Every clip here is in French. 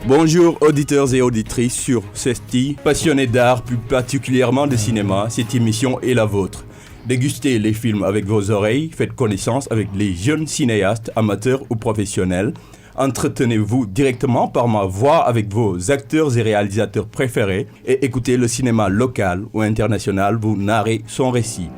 Bonjour auditeurs et auditrices sur CESTI, passionnés d'art, plus particulièrement de cinéma, cette émission est la vôtre. Dégustez les films avec vos oreilles, faites connaissance avec les jeunes cinéastes, amateurs ou professionnels. Entretenez-vous directement par ma voix avec vos acteurs et réalisateurs préférés et écoutez le cinéma local ou international vous narrer son récit.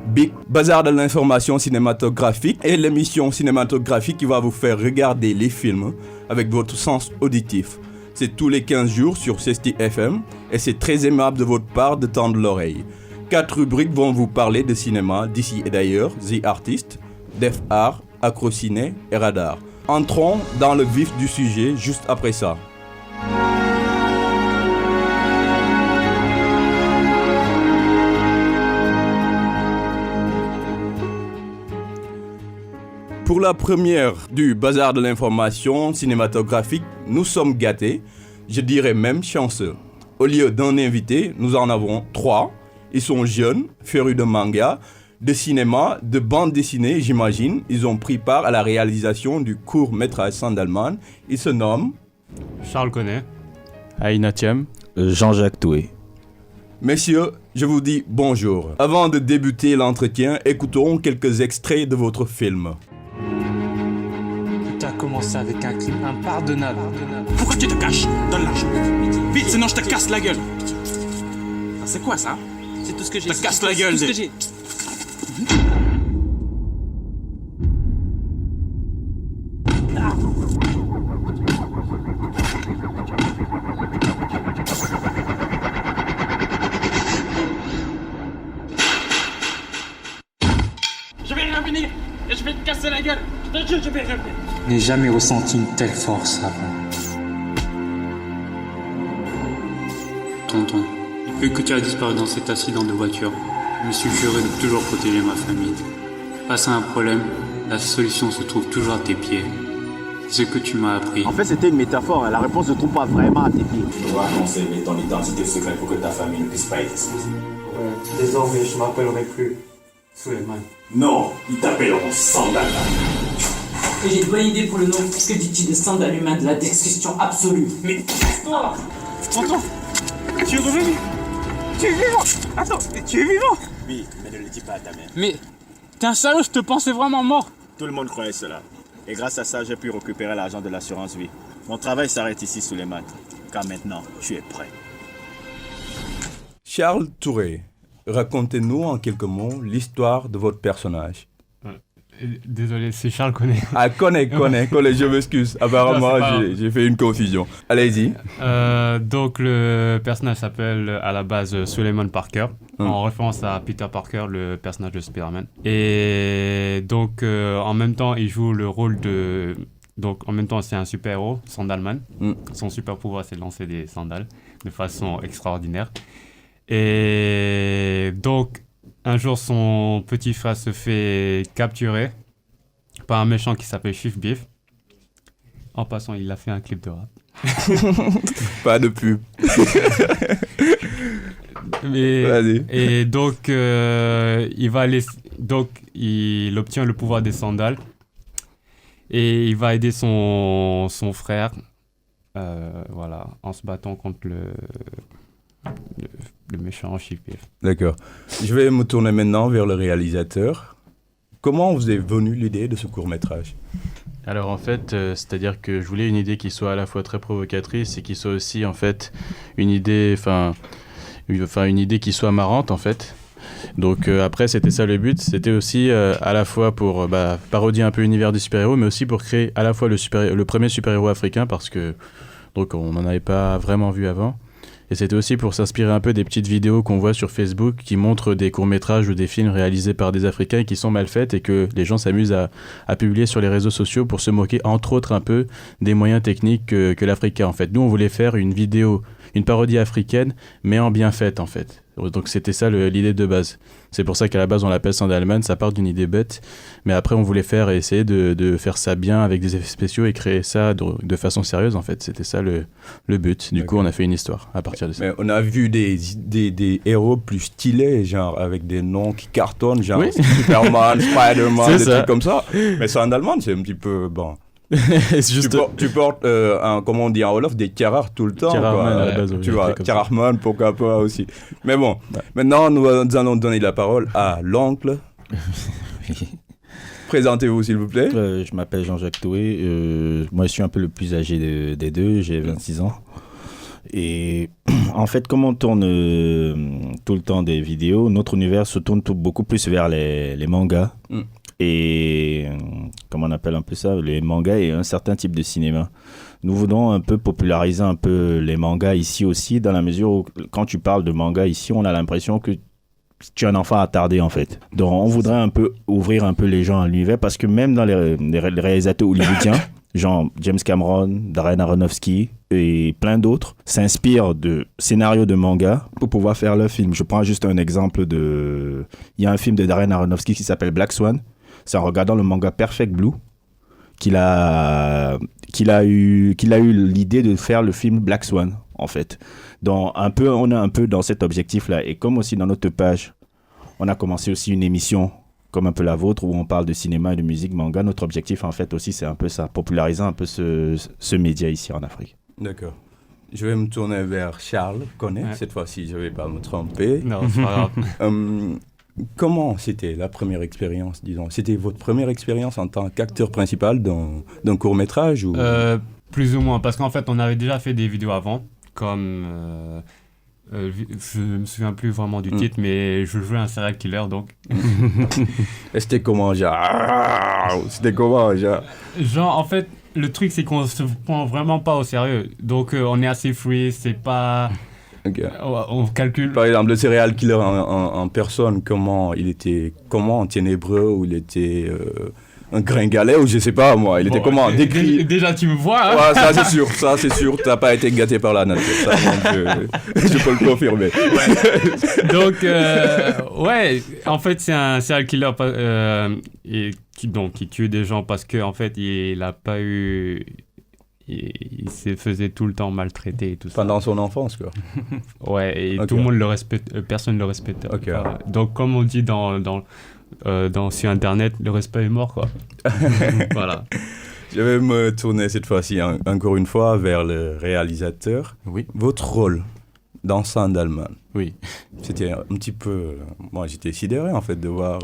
Big Bazar de l'information cinématographique est l'émission cinématographique qui va vous faire regarder les films avec votre sens auditif. C'est tous les 15 jours sur CESTI FM et c'est très aimable de votre part de tendre l'oreille. 4 rubriques vont vous parler de cinéma d'ici et d'ailleurs, The Artist, Def Art, Acrociné et Radar. Entrons dans le vif du sujet juste après ça. Pour la première du Bazar de l'information cinématographique, nous sommes gâtés, je dirais même chanceux. Au lieu d'un invité, nous en avons 3. Ils sont jeunes, férus de manga, de cinéma, de bande dessinée, j'imagine. Ils ont pris part à la réalisation du court-métrage Sandalman. Ils se nomment Charles Connet, Aïna Thiam, Jean-Jacques Toué. Messieurs, je vous dis bonjour. Avant de débuter l'entretien, écoutons quelques extraits de votre film. Tout a commencé avec un crime impardonnable. Pourquoi tu te caches? Donne l'argent. Vite, sinon je te casse la gueule. C'est quoi ça? C'est tout ce que j'ai. Je te casse la gueule. C'est tout ce que j'ai. Je vais revenir et je vais te casser la gueule. Je te jure, je vais revenir. Je n'ai jamais ressenti une telle force avant. Tonton, depuis que tu as disparu dans cet accident de voiture, je me suis juré de toujours protéger ma famille. Face à un problème, la solution se trouve toujours à tes pieds. C'est ce que tu m'as appris. En fait, c'était une métaphore. La réponse ne se trouve pas vraiment à tes pieds. Tu dois conserver ton identité secrète pour que ta famille ne puisse pas être exposée. Ouais, désormais, je m'appellerai plus Suleiman. Non, ils t'appelleront Sandalman. Et j'ai une bonne idée pour le nom. Que dis-tu de Sandalman, de la discussion absolue? Mais toi, tonton, tu es revenu. Tu es vivant. Attends, tu es vivant. Oui, mais ne le dis pas à ta mère. Mais t'es un salaud, je te pensais vraiment mort. Tout le monde croyait cela. Et grâce à ça, j'ai pu récupérer l'argent de l'assurance vie. Mon travail s'arrête ici, Suleiman. Car maintenant, tu es prêt. Charles Touré, racontez-nous en quelques mots l'histoire de votre personnage. Désolé, c'est Charles Connet. Ah, connais, je m'excuse. Apparemment, j'ai fait une confusion. Allez-y. Donc, le personnage s'appelle à la base Suleiman Parker, en référence à Peter Parker, le personnage de Spider-Man. Et donc, en même temps, il joue le rôle de... Donc, en même temps, c'est un super-héros, Sandalman. Son super-pouvoir, c'est de lancer des sandales de façon extraordinaire. Et donc... Un jour, son petit frère se fait capturer par un méchant qui s'appelle Chief Beef. En passant, il a fait un clip de rap. Pas de pub. Et donc, il obtient le pouvoir des sandales et il va aider son frère, en se battant contre le méchant Chief Beef. D'accord. Je vais me tourner maintenant vers le réalisateur. Comment vous est venue l'idée de ce court-métrage ? Alors en fait, c'est-à-dire que je voulais une idée qui soit à la fois très provocatrice et qui soit aussi en fait une idée qui soit marrante en fait. Donc après c'était ça le but, c'était aussi à la fois pour parodier un peu l'univers du super-héros, mais aussi pour créer à la fois le premier super-héros africain parce que donc on n'en avait pas vraiment vu avant. Et c'était aussi pour s'inspirer un peu des petites vidéos qu'on voit sur Facebook qui montrent des courts-métrages ou des films réalisés par des Africains qui sont mal faits et que les gens s'amusent à publier sur les réseaux sociaux pour se moquer, entre autres, un peu des moyens techniques que l'Africain, en fait. Nous, on voulait faire une parodie africaine, mais en bien faite, en fait. Donc c'était ça l'idée de base. C'est pour ça qu'à la base on l'appelle Sandalman, ça part d'une idée bête, mais après on voulait essayer de faire ça bien avec des effets spéciaux et créer ça de façon sérieuse en fait. C'était ça le but. Du coup on a fait une histoire à partir de ça. Mais on a vu des héros plus stylés, genre avec des noms qui cartonnent, genre oui. Superman, Spider-Man, c'est des ça. trucs comme ça. Mais Sandalman c'est un petit peu bon. C'est juste... Tu portes, comment on dit en Wolof, des tiaras tout le temps. Tiararman à la base, tu vois, tiararman, pourquoi pas aussi. Mais bon, maintenant, nous allons donner la parole à l'oncle. Présentez-vous, s'il vous plaît. Je m'appelle Jean-Jacques Toué. Moi, je suis un peu le plus âgé des deux. J'ai 26 ans. Et en fait, comme on tourne tout le temps des vidéos, notre univers se tourne beaucoup plus vers les mangas. Et comment on appelle un peu ça, les mangas et un certain type de cinéma. Nous voulons un peu populariser un peu les mangas ici aussi, dans la mesure où quand tu parles de manga ici, on a l'impression que tu es un enfant attardé en fait. Donc on voudrait un peu ouvrir un peu les gens à l'univers, parce que même dans les réalisateurs hollywoodiens, genre James Cameron, Darren Aronofsky et plein d'autres, s'inspirent de scénarios de manga pour pouvoir faire leur film. Je prends juste un exemple il y a un film de Darren Aronofsky qui s'appelle Black Swan. C'est en regardant le manga Perfect Blue qu'il a eu l'idée de faire le film Black Swan, en fait. Donc, on est un peu dans cet objectif-là. Et comme aussi dans notre page, on a commencé aussi une émission comme un peu la vôtre, où on parle de cinéma et de musique, manga. Notre objectif, en fait, aussi, c'est un peu ça, populariser un peu ce média ici en Afrique. D'accord. Je vais me tourner vers Charles Connet. Cette fois-ci, je ne vais pas me tromper. Non, c'est pas grave. Comment c'était la première expérience, disons? C'était votre première expérience en tant qu'acteur principal d'un court-métrage ou... Plus ou moins, parce qu'en fait, on avait déjà fait des vidéos avant, comme... je me souviens plus vraiment du titre, mais je jouais un serial killer, donc... Et c'était comment, genre? Genre, en fait, le truc, c'est qu'on se prend vraiment pas au sérieux. Donc, on est assez free, c'est pas... Okay. On calcule. Par exemple, le serial killer en personne, comment il était ténébreux, ou il était un gringalet, ou je sais pas moi, il était comment décrit. Déjà tu me vois. Hein. Ouais, ça c'est sûr, t'as pas été gâté par la nature, ça, je peux le confirmer. Ouais. Donc ouais, en fait c'est un serial killer qui tue des gens parce que en fait il a pas eu. Il se faisait tout le temps maltraiter et tout ça. Pendant son enfance, quoi. Ouais, et tout le monde le respecte, personne ne le respecte. Okay. Donc, comme on dit sur Internet, le respect est mort, quoi. Voilà. Je vais me tourner cette fois-ci, encore une fois, vers le réalisateur. Oui. Votre rôle dans Sandalman. Oui. C'était un petit peu... moi, j'étais sidéré, en fait, de voir...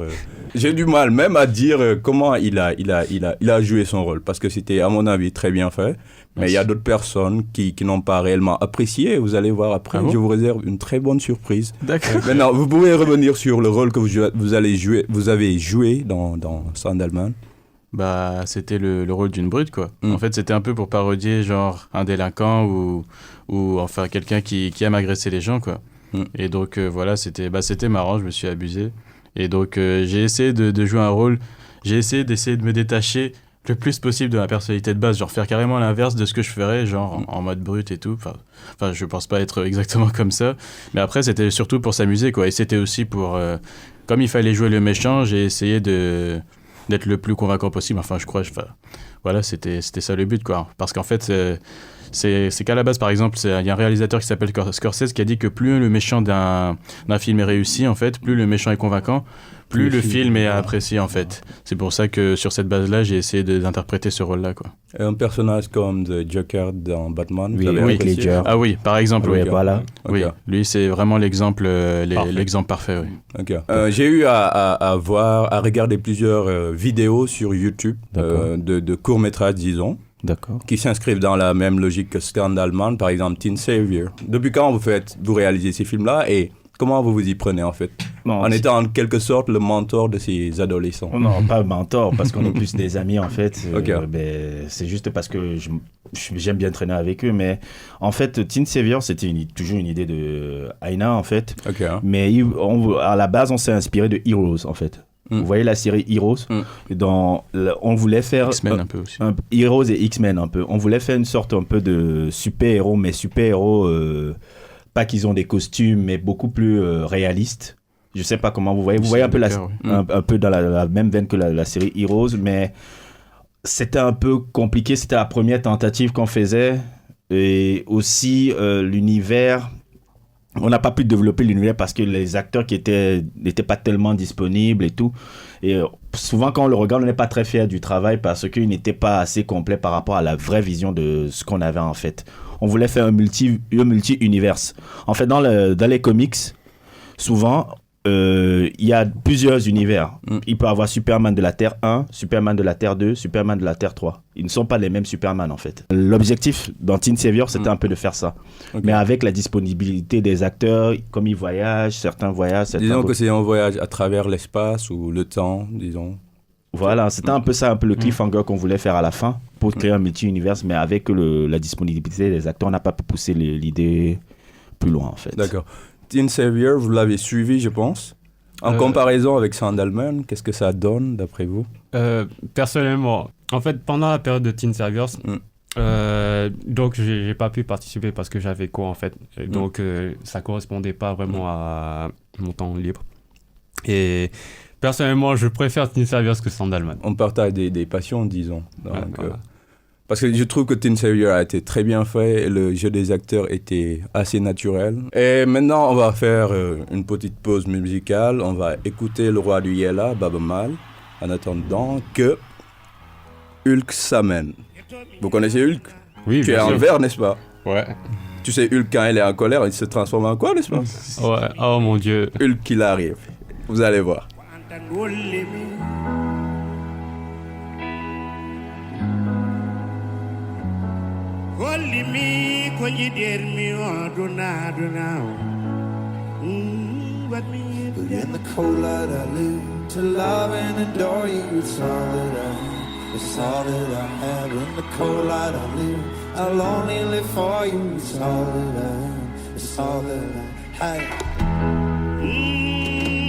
J'ai du mal même à dire comment il a joué son rôle, parce que c'était, à mon avis, très bien fait. Mais il y a d'autres personnes qui n'ont pas réellement apprécié. Vous allez voir après, je vous réserve une très bonne surprise. D'accord. Maintenant, vous pouvez revenir sur le rôle que vous avez joué dans Sandalman. Bah, c'était le rôle d'une brute, quoi. En fait, c'était un peu pour parodier, genre, un délinquant ou enfin, quelqu'un qui aime agresser les gens, quoi. Et donc, voilà, c'était marrant, je me suis abusé. Et donc, j'ai essayé de jouer un rôle, j'ai essayé de me détacher le plus possible de ma personnalité de base, genre faire carrément l'inverse de ce que je ferais, genre en mode brut et tout. Enfin, je pense pas être exactement comme ça. Mais après, c'était surtout pour s'amuser, quoi. Et c'était aussi pour... comme il fallait jouer le méchant, j'ai essayé d'être le plus convaincant possible. Enfin, je crois... voilà, c'était ça le but, quoi. Parce qu'en fait, c'est qu'à la base, par exemple, il y a un réalisateur qui s'appelle Scorsese qui a dit que plus le méchant d'un film est réussi, en fait, plus le méchant est convaincant, plus le film est apprécié, en fait. C'est pour ça que sur cette base-là, j'ai essayé d'interpréter ce rôle-là, quoi. Un personnage comme The Joker dans Batman, vous avez avec Ledger. Ah oui, par exemple, oui. Voilà. Oui, lui, c'est vraiment l'exemple parfait, oui. Okay. J'ai eu à regarder plusieurs vidéos sur YouTube de courts-métrages, disons. D'accord. Qui s'inscrivent dans la même logique que Sandalman, par exemple Teen Savior. Depuis quand vous réalisez ces films-là et comment vous vous y prenez en fait? En étant en quelque sorte le mentor de ces adolescents. Non, pas mentor, parce qu'on est plus des amis en fait. Okay. C'est juste parce que j'aime bien traîner avec eux. Mais en fait, Teen Savior, c'était toujours une idée de Aina en fait. Okay. Mais à la base, on s'est inspiré de Heroes en fait. Vous voyez la série Heroes, on voulait faire X-Men un peu aussi. Heroes et X-Men un peu. On voulait faire une sorte un peu de super-héros, mais super-héros, pas qu'ils ont des costumes, mais beaucoup plus réalistes. Je sais pas comment vous voyez. Vous voyez un peu, un peu dans la même veine que la série Heroes, mais c'était un peu compliqué. C'était la première tentative qu'on faisait. Et aussi, l'univers on n'a pas pu développer l'univers parce que les acteurs n'étaient pas tellement disponibles et tout. Et souvent, quand on le regarde, on n'est pas très fier du travail parce qu'il n'était pas assez complet par rapport à la vraie vision de ce qu'on avait en fait. On voulait faire un multi-univers. En fait, dans les comics, souvent, il y a plusieurs univers. Il peut y avoir Superman de la Terre 1, Superman de la Terre 2, Superman de la Terre 3. Ils ne sont pas les mêmes Superman, en fait. L'objectif dans Teen Savior, c'était un peu de faire ça. Okay. Mais avec la disponibilité des acteurs, comme ils voyagent, certains voyagent... Disons que c'est un voyage à travers l'espace ou le temps, disons. Voilà, c'était un peu ça, un peu le cliffhanger qu'on voulait faire à la fin pour créer un multi-univers, mais avec la disponibilité des acteurs, on n'a pas pu pousser l'idée plus loin, en fait. D'accord. Teen Savior, vous l'avez suivi, je pense. En comparaison avec Sandalman, qu'est-ce que ça donne, d'après vous? Personnellement, en fait, pendant la période de Teen Savior, donc j'ai pas pu participer parce que j'avais cours, en fait. Donc, ça correspondait pas vraiment à mon temps libre. Et personnellement, je préfère Teen Savior que Sandalman. On partage des passions, disons. Donc, parce que je trouve que Teen Savior a été très bien fait et le jeu des acteurs était assez naturel. Et maintenant, on va faire une petite pause musicale. On va écouter Le Roi du Yella, Baaba Maal, en attendant que Hulk s'amène. Vous connaissez Hulk? Oui, tu es en vert, n'est-ce pas? Ouais. Tu sais, Hulk, quand il est en colère, il se transforme en quoi, n'est-ce pas? Ouais, oh mon Dieu. Hulk, il arrive. Vous allez voir. Holy me, could you dare me or do not. But in the cold light I live to love and adore you. It's all that I have. It's all that I have. In the cold light I live. I'll only live for you. It's all that I have. It's all that I have.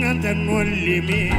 And then only me.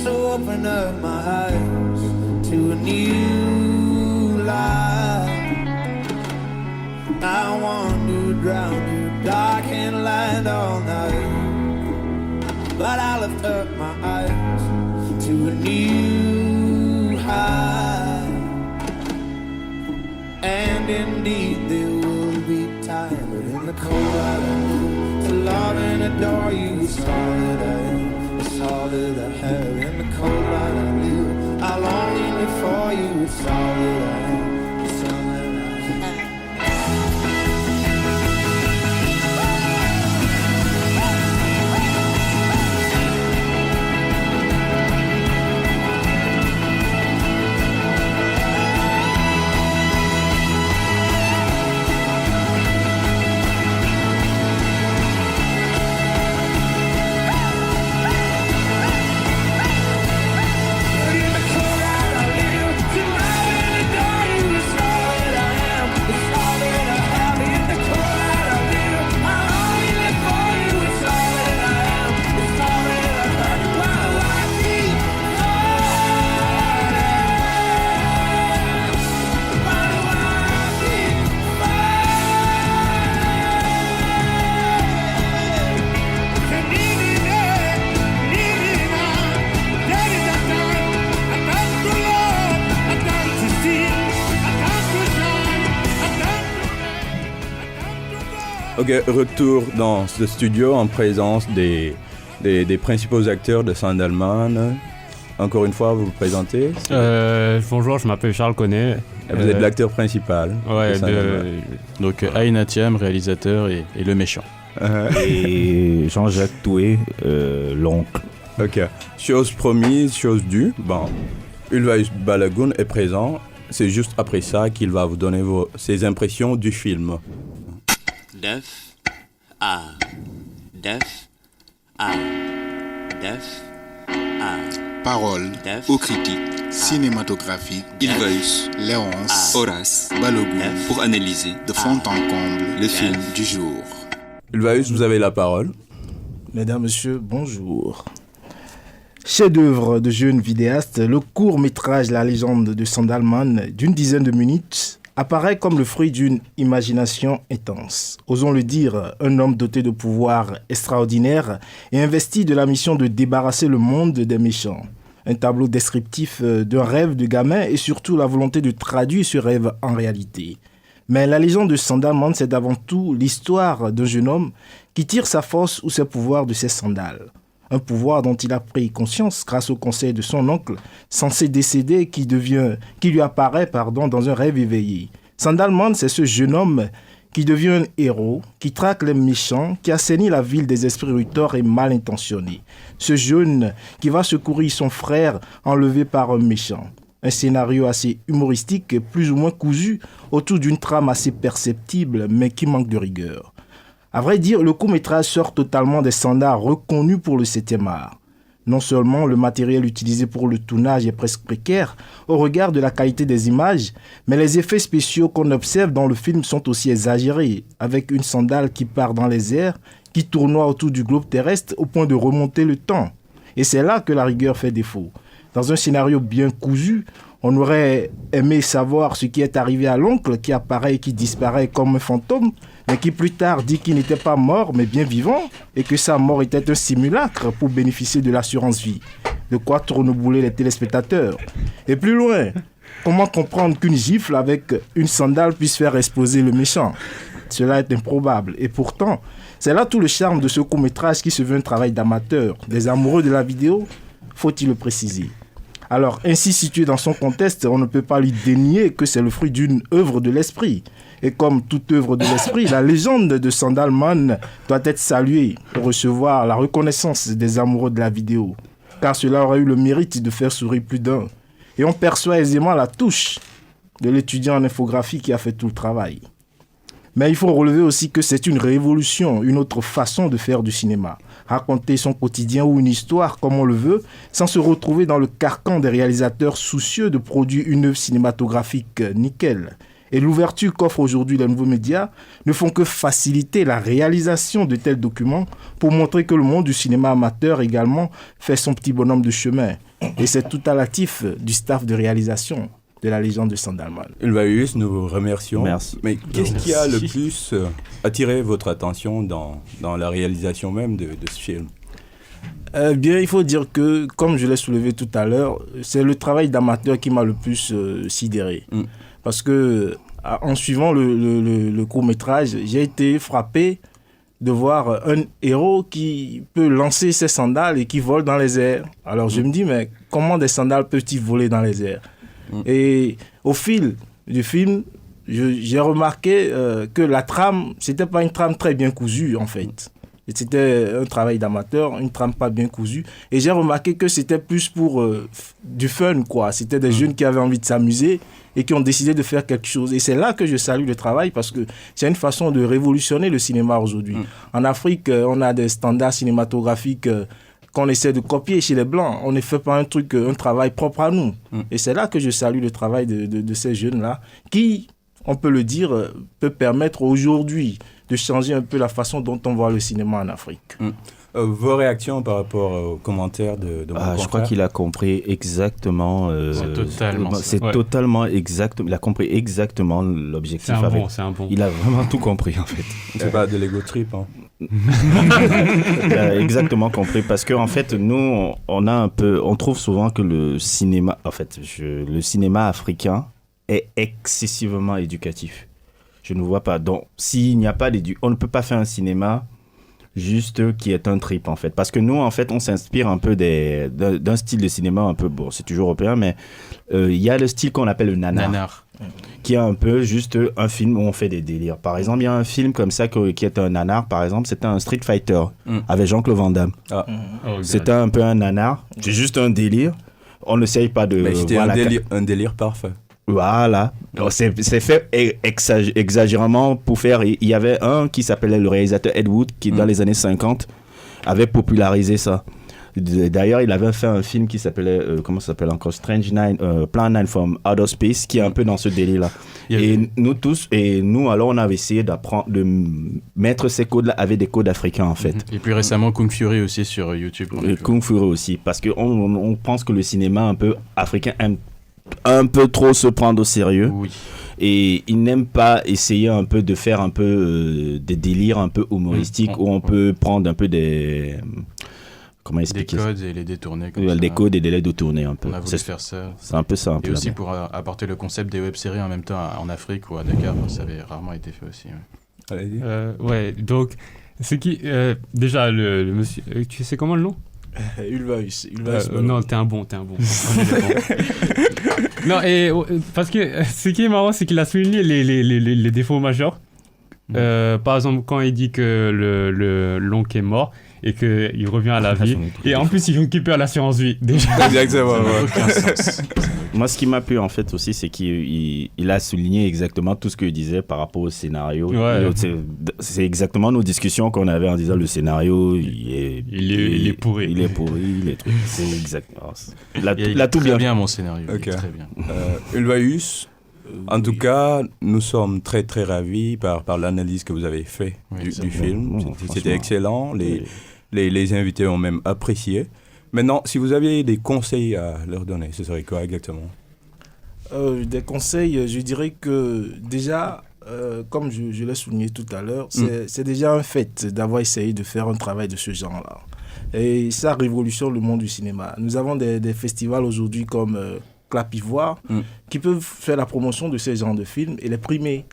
So open up my eyes to a new life. I want to drown your darkened land all night, but I lift up my eyes to a new high. And indeed there will be time, but in the cold light of to love and adore you. It's all that I am, it's all that I have. In the cold light I live, I'll only live for you. It's all that I am, it's all that I have. Ok, retour dans ce studio en présence des principaux acteurs de Sandalman. Encore une fois, vous vous présentez? Bonjour, je m'appelle Charles Connet. Vous êtes l'acteur principal. Ouais, donc Aïna Thiam, réalisateur et le méchant. Et Jean-Jacques Toué, l'oncle. Ok. Chose promise, chose due. Bon, Ulvaïus Balagoon est présent. C'est juste après ça qu'il va vous donner ses impressions du film. 9, A. Def. A. Def. A. Parole aux critiques cinématographiques Ilvaeus, Léonce, Horace, Balogun pour analyser de fond en comble le film du jour. Ilvaeus, vous avez la parole. Mesdames, Messieurs, bonjour. Chef-d'œuvre de jeune vidéaste, le court-métrage La légende de Sandalman, d'une dizaine de minutes, apparaît comme le fruit d'une imagination intense. Osons le dire, un homme doté de pouvoirs extraordinaires et investi de la mission de débarrasser le monde des méchants. Un tableau descriptif d'un rêve de gamin et surtout la volonté de traduire ce rêve en réalité. Mais la légende de Sandalman, c'est avant tout l'histoire d'un jeune homme qui tire sa force ou ses pouvoirs de ses sandales. Un pouvoir dont il a pris conscience grâce au conseil de son oncle, censé décéder, qui lui apparaît dans un rêve éveillé. Sandalman, c'est ce jeune homme qui devient un héros, qui traque les méchants, qui assainit la ville des esprits rutors et mal intentionnés. Ce jeune qui va secourir son frère enlevé par un méchant. Un scénario assez humoristique, plus ou moins cousu, autour d'une trame assez perceptible, mais qui manque de rigueur. À vrai dire, le court-métrage sort totalement des standards reconnus pour le 7e art. Non seulement le matériel utilisé pour le tournage est presque précaire au regard de la qualité des images, mais les effets spéciaux qu'on observe dans le film sont aussi exagérés, avec une sandale qui part dans les airs, qui tournoie autour du globe terrestre au point de remonter le temps. Et c'est là que la rigueur fait défaut. Dans un scénario bien cousu, on aurait aimé savoir ce qui est arrivé à l'oncle qui apparaît et qui disparaît comme un fantôme, mais qui plus tard dit qu'il n'était pas mort mais bien vivant et que sa mort était un simulacre pour bénéficier de l'assurance vie. De quoi tournebouler les téléspectateurs. Et plus loin, comment comprendre qu'une gifle avec une sandale puisse faire exploser le méchant? Cela est improbable. Et pourtant, c'est là tout le charme de ce court-métrage qui se veut un travail d'amateur, des amoureux de la vidéo, faut-il le préciser. Alors, ainsi situé dans son contexte, on ne peut pas lui dénier que c'est le fruit d'une œuvre de l'esprit. Et comme toute œuvre de l'esprit, la légende de Sandalman doit être saluée pour recevoir la reconnaissance des amoureux de la vidéo, car cela aurait eu le mérite de faire sourire plus d'un. Et on perçoit aisément la touche de l'étudiant en infographie qui a fait tout le travail. Mais il faut relever aussi que c'est une révolution, une autre façon de faire du cinéma. Raconter son quotidien ou une histoire comme on le veut, sans se retrouver dans le carcan des réalisateurs soucieux de produire une œuvre cinématographique nickel. Et l'ouverture qu'offrent aujourd'hui les nouveaux médias ne font que faciliter la réalisation de tels documents pour montrer que le monde du cinéma amateur également fait son petit bonhomme de chemin. Et c'est tout à l'actif du staff de réalisation de La légende de Sandalman. Ilvaeus, nous vous remercions. Merci. Mais qu'est-ce qui a le plus attiré votre attention dans la réalisation même de ce film? Bien, il faut dire que, comme je l'ai soulevé tout à l'heure, c'est le travail d'amateur qui m'a le plus sidéré. Parce que, en suivant le court-métrage, j'ai été frappé de voir un héros qui peut lancer ses sandales et qui vole dans les airs. Alors je me dis, mais comment des sandales peuvent-ils voler dans les airs? Et au fil du film, j'ai remarqué que la trame, c'était pas une trame très bien cousue en fait. Et c'était un travail d'amateur, une trame pas bien cousue. Et j'ai remarqué que c'était plus pour du fun, quoi. C'était des jeunes qui avaient envie de s'amuser et qui ont décidé de faire quelque chose. Et c'est là que je salue le travail parce que c'est une façon de révolutionner le cinéma aujourd'hui. En Afrique, on a des standards cinématographiques qu'on essaie de copier chez les Blancs. On ne fait pas un travail propre à nous. Et c'est là que je salue le travail de ces jeunes-là qui, on peut le dire, peut permettre aujourd'hui de changer un peu la façon dont on voit le cinéma en Afrique. Vos réactions par rapport aux commentaires de mon confrère? Je crois qu'il a compris exactement. C'est totalement exact. Il a compris exactement l'objectif. C'est un bon. Il a vraiment tout compris en fait. C'est pas de l'ego trip, hein. Il a exactement compris parce que en fait nous on trouve souvent que le cinéma le cinéma africain est excessivement éducatif. Je ne vois pas. Donc s'il n'y a pas on ne peut pas faire un cinéma juste qui est un trip en fait, parce que nous en fait on s'inspire un peu d'un style de cinéma un peu, bon c'est toujours européen, mais il y a le style qu'on appelle le nanar. Qui est un peu juste un film où on fait des délires. Par exemple, il y a un film comme ça qui est un nanar, par exemple, c'était un Street Fighter avec Jean-Claude Van Damme. C'était un peu un nanar, c'est juste un délire. On n'essaye pas de... Mais c'était un délire parfait. Voilà. C'est fait exagérément pour faire. Il y avait un qui s'appelait le réalisateur Ed Wood qui, dans les années 50, avait popularisé ça. D'ailleurs, il avait fait un film qui s'appelait, comment ça s'appelle encore, Strange Nine, Plan 9 from Outer Space, qui est un peu dans ce délire-là. Et nous, alors, on avait essayé de mettre ces codes-là avec des codes africains, en fait. Et plus récemment, Kung Fury aussi sur YouTube. Kung Fury aussi, parce qu'on pense que le cinéma un peu africain aime un peu trop se prendre au sérieux. Oui. Et il n'aime pas essayer un peu de faire un peu des délires un peu humoristiques où on peut prendre un peu des... Comment expliquer des codes et les détourner comme ça. Des codes et les détourner un peu. On a voulu faire ça. C'est un peu ça. Et aussi pour apporter le concept des web-séries en même temps en Afrique ou à Dakar, ça avait rarement été fait aussi. Ouais, donc, ce qui... déjà, le monsieur... tu sais comment le nom Ulvaeus. Non, t'es un bon. Non, et parce que ce qui est marrant, c'est qu'il a souligné les défauts majeurs. Par exemple, quand il dit que l'oncle est mort et qu'il revient à la vie, et en plus il récupère l'assurance vie déjà. Exactement. Moi, ce qui m'a plu en fait aussi, c'est qu'il a souligné exactement tout ce qu'il disait par rapport au scénario. Ouais. C'est exactement nos discussions qu'on avait en disant le scénario il est pourri. Il est pourri, c'est exactement. Il a tout bien mon scénario. Okay. Très bien. Ulvaeus, en tout cas, nous sommes très très ravis par l'analyse que vous avez faite du film. C'était excellent. Les invités ont même apprécié. Maintenant, si vous aviez des conseils à leur donner, ce serait quoi exactement ? Des conseils, je dirais que déjà, comme je l'ai souligné tout à l'heure, c'est déjà un fait d'avoir essayé de faire un travail de ce genre-là. Et ça révolutionne le monde du cinéma. Nous avons des festivals aujourd'hui comme Clap Ivoire qui peuvent faire la promotion de ce genre de films et les primer.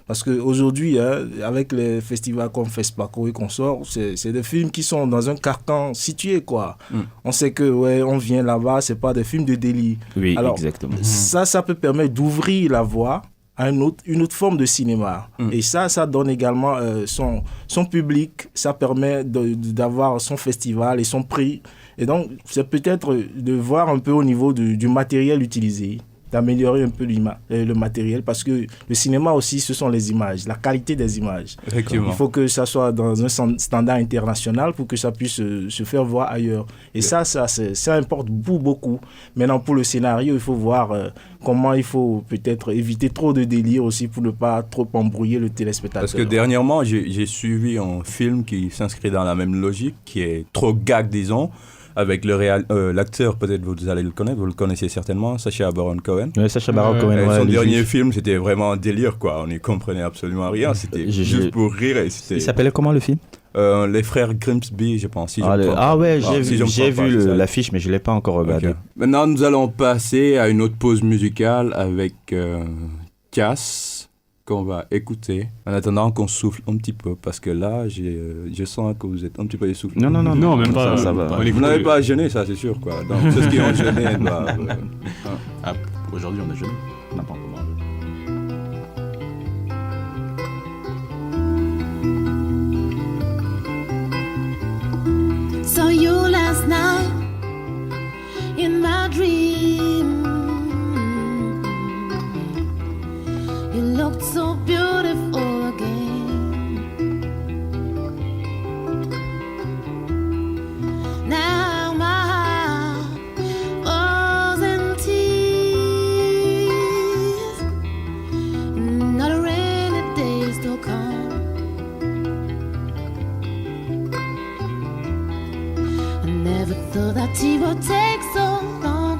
Parce qu'aujourd'hui, avec les festivals comme FESPACO et consorts, c'est des films qui sont dans un carcan situé, quoi. On sait que, on vient là-bas, c'est pas des films de délit. Oui, alors, exactement. Ça peut permettre d'ouvrir la voie à une autre forme de cinéma. Et ça donne également son public, ça permet d'avoir son festival et son prix. Et donc, c'est peut-être de voir un peu au niveau du matériel utilisé, d'améliorer un peu le matériel, parce que le cinéma aussi, ce sont les images, la qualité des images. Effectivement. Il faut que ça soit dans un standard international pour que ça puisse se faire voir ailleurs. Et ça importe beaucoup. Maintenant, pour le scénario, il faut voir comment il faut peut-être éviter trop de délire aussi pour ne pas trop embrouiller le téléspectateur. Parce que dernièrement, j'ai suivi un film qui s'inscrit dans la même logique, qui est trop gag, disons, avec l'acteur, peut-être vous allez le connaître, vous le connaissez certainement, Sacha Baron Cohen. Oui, Sacha Baron Cohen. Son dernier film, c'était vraiment un délire, quoi. On n'y comprenait absolument rien. C'était juste pour rire. Il s'appelait comment le film ? Les frères Grimsby, je pense. J'ai vu l'affiche, mais je ne l'ai pas encore regardé. Okay. Maintenant, nous allons passer à une autre pause musicale avec Cass, qu'on va écouter en attendant qu'on souffle un petit peu, parce que là je sens que vous êtes un petit peu essoufflé. Non, même pas. Ça va. Vous n'avez pas à gêner, ça c'est sûr, quoi. Donc ceux qui ont gêné doivent... Aujourd'hui on a gêné. On n'a pas encore mangé. Saw you last night in my dream. You looked so beautiful again. Now my heart falls in tears. Not a rainy day still come. I never thought that it would take so long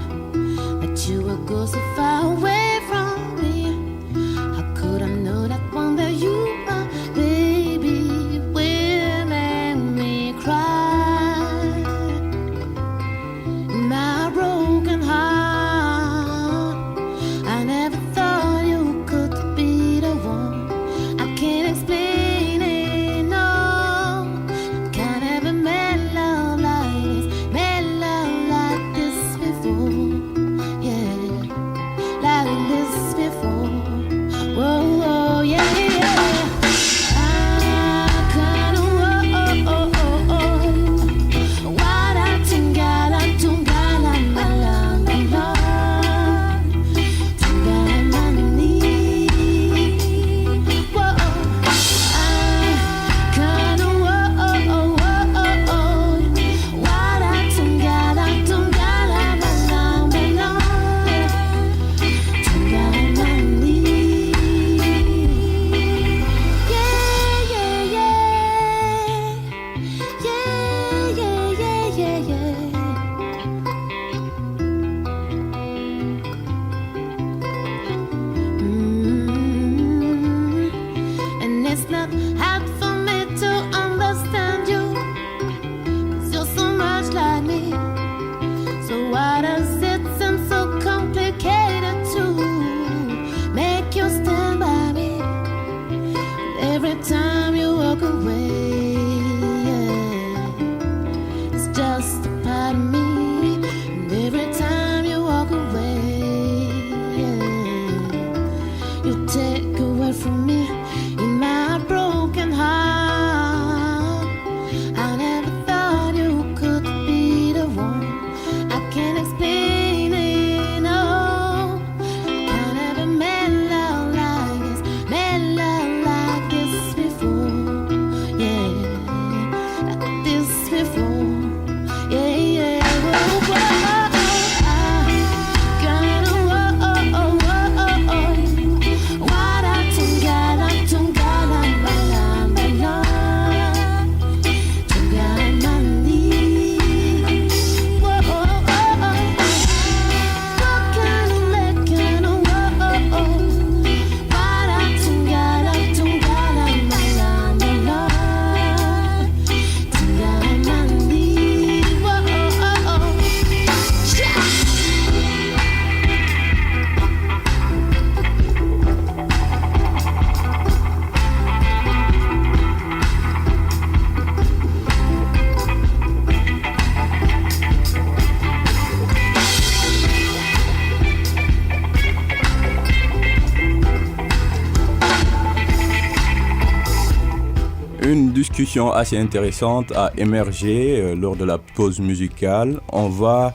discussion assez intéressante a émergé lors de la pause musicale. On va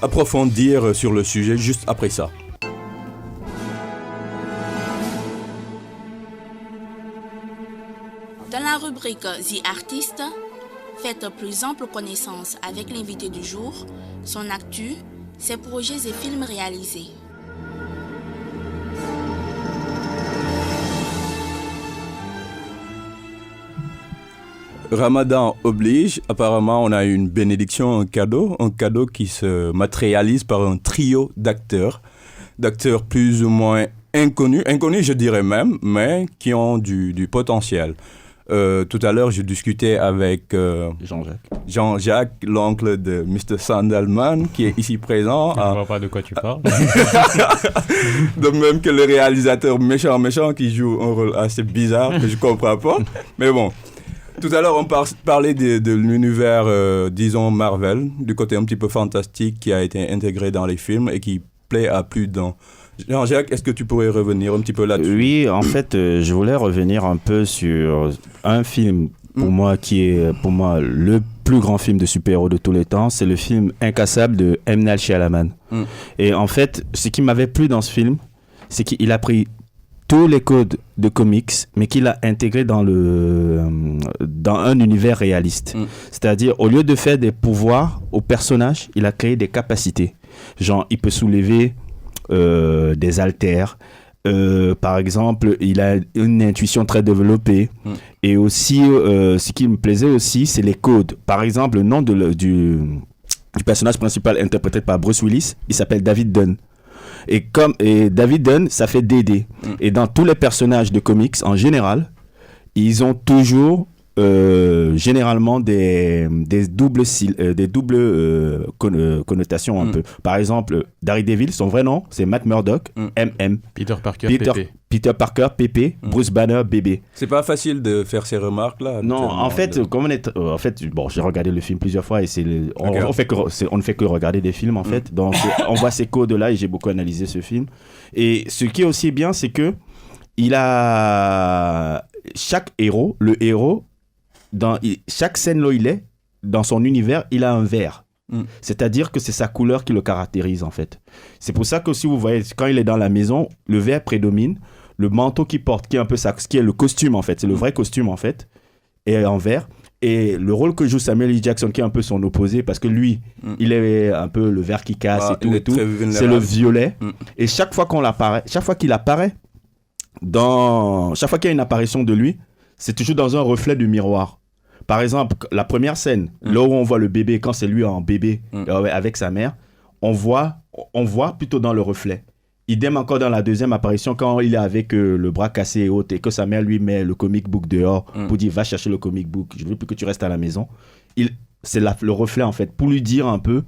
approfondir sur le sujet juste après ça. Dans la rubrique The Artist, faites plus ample connaissance avec l'invité du jour, son actu, ses projets et films réalisés. Ramadan oblige, apparemment on a une bénédiction, un cadeau qui se matérialise par un trio d'acteurs plus ou moins inconnus je dirais même, mais qui ont du potentiel. Tout à l'heure, je discutais avec Jean-Jacques, l'oncle de Mr. Sandalman, qui est ici présent. Je ne vois pas de quoi tu parles. De même que le réalisateur méchant qui joue un rôle assez bizarre que je ne comprends pas. Mais bon, tout à l'heure, on parlait de l'univers, disons, Marvel, du côté un petit peu fantastique qui a été intégré dans les films et qui plaît à plus d'un. Jean-Jacques, est-ce que tu pourrais revenir un petit peu là-dessus? Oui, en fait, je voulais revenir un peu sur un film pour moi qui est le plus grand film de super-héros de tous les temps. C'est le film Incassable de M. Night Shyamalan. Et en fait, ce qui m'avait plu dans ce film, c'est qu'il a pris tous les codes de comics, mais qu'il a intégré dans un univers réaliste. C'est-à-dire, au lieu de faire des pouvoirs aux personnages, il a créé des capacités. Genre, il peut soulever des haltères. Par exemple, il a une intuition très développée. Et aussi, ce qui me plaisait aussi, c'est les codes. Par exemple, le nom du personnage principal interprété par Bruce Willis, il s'appelle David Dunn. Et David Dunn, ça fait DD. Et dans tous les personnages de comics, en général, ils ont toujours généralement des doubles connotations un peu. Par exemple, Daredevil, son vrai nom, c'est Matt Murdock, MM. Peter Parker, PP. Bruce Banner, BB. C'est pas facile de faire ces remarques-là. Non, en fait, j'ai regardé le film plusieurs fois et on ne fait que regarder des films, en fait. Donc, on voit ces codes-là et j'ai beaucoup analysé ce film. Et ce qui est aussi bien, c'est que chaque héros, dans chaque scène où il est, dans son univers, il a un vert. C'est-à-dire que c'est sa couleur qui le caractérise, en fait. C'est pour ça que si vous voyez, quand il est dans la maison, le vert prédomine. Le manteau qu'il porte, qui est un peu ça, qui est le costume, en fait, c'est le vrai costume, en fait, est en vert. Et le rôle que joue Samuel L. Jackson, qui est un peu son opposé, parce que lui, il est un peu le vert qui casse et tout, c'est le violet. Et chaque fois qu'il apparaît, chaque fois qu'il y a une apparition de lui, c'est toujours dans un reflet du miroir. Par exemple, la première scène, là où on voit le bébé, quand c'est lui en bébé avec sa mère, on voit plutôt dans le reflet. Idem encore dans la deuxième apparition, quand il est avec le bras cassé et autres, et que sa mère lui met le comic book dehors pour dire va chercher le comic book, je veux plus que tu restes à la maison. C'est le reflet, en fait, pour lui dire un peu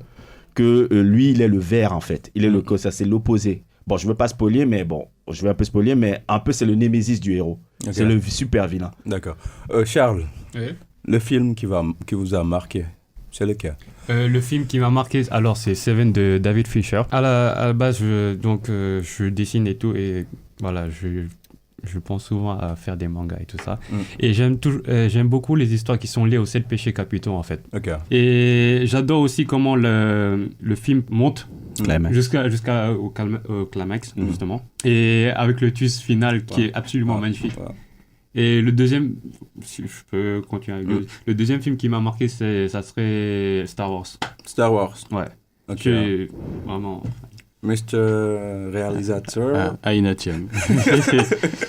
que lui, il est le vert, en fait. Ça, c'est l'opposé. Bon, je veux pas spoiler, mais je vais un peu spoiler, mais un peu c'est le némésis du héros. Okay. C'est le super vilain. D'accord. Charles, le film qui vous a marqué, c'est lequel? Le film qui m'a marqué, alors c'est Seven de David Fincher. À la base, je dessine et tout, et voilà, je pense souvent à faire des mangas et tout ça. Et j'aime beaucoup les histoires qui sont liées aux 7 péchés capitaux, en fait. Okay. Et j'adore aussi comment le film monte jusqu'au climax, justement. Et avec le twist final qui est absolument magnifique. Et le deuxième, si je peux continuer avec le deuxième film qui m'a marqué, ça serait Star Wars. Star Wars. Ouais. Ok. Vraiment. Mr. Réalisateur. Ainatiam.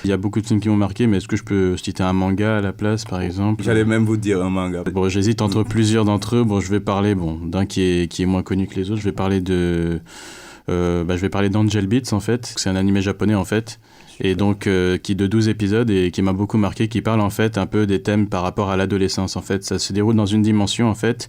Il y a beaucoup de films qui m'ont marqué, mais est-ce que je peux citer un manga à la place, par exemple? J'allais même vous dire un manga. Bon, j'hésite entre plusieurs d'entre eux. Bon, je vais parler d'un qui est moins connu que les autres. Je vais parler d'Angel Beats, en fait. C'est un animé japonais, en fait. Et donc, qui de 12 épisodes et qui m'a beaucoup marqué, qui parle, en fait, un peu des thèmes par rapport à l'adolescence, en fait. Ça se déroule dans une dimension, en fait,